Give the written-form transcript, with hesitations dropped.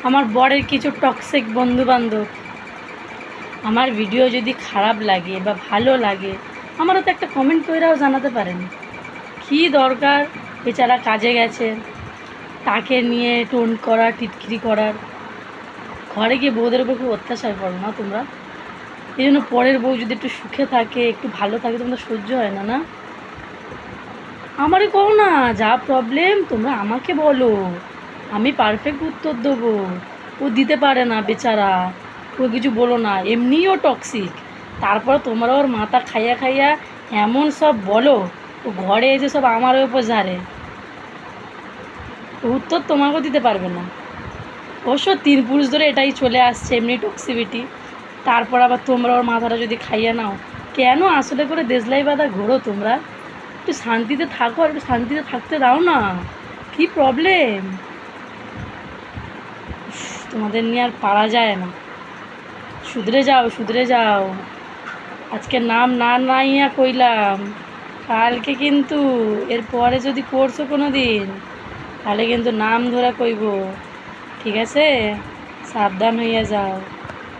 আমার বরের কিছু টক্সিক বন্ধুবান্ধব, আমার ভিডিও যদি খারাপ লাগে বা ভালো লাগে আমারও তো একটা কমেন্ট কইরাও জানাতে পারেন। কী দরকার, বেচারা কাজে গেছে, তাকে নিয়ে টোন করা, টিটকিরি করার। ঘরে গিয়ে বউদের উপর খুব অত্যাচার করো না তোমরা। এই জন্য পরের বউ যদি একটু সুখে থাকে, একটু ভালো থাকে, তোমরা সহ্য হয় না না? আমারই কও না, যা প্রবলেম তোমরা আমাকে বলো, আমি পারফেক্ট উত্তর দেবো। ও দিতে পারে না বেচারা, ও কিছু বলো না, এমনিও টক্সিক। তারপর তোমরা ওর মাথা খাইয়া খাইয়া এমন সব বলো, ও ঘরে এসে সব আমার ওপর ঝাড়ে। উত্তর তোমাকেও দিতে পারবে না। অবশ্য 3 পুরুষ ধরে এটাই চলে আসছে, এমনি টক্সিভিটি। তারপর আবার তোমরা ওর মাথাটা যদি খাইয়ে নাও, কেন আসলে করে দেশলাই বাঁধা ঘোরো তোমরা? একটু শান্তিতে থাকো, আর একটু শান্তিতে থাকতে দাও না। কী প্রবলেম? তোমাদের নিয়ে আর পারা যায় না। শুধরে যাও, শুধরে যাও। আজকে নাম না নাইয়া কইলাম, কালকে কিন্তু এরপরে যদি করছো কোনো দিন, তাহলে কিন্তু নাম ধরে কইব। ঠিক আছে? সাবধান হইয়া যাও।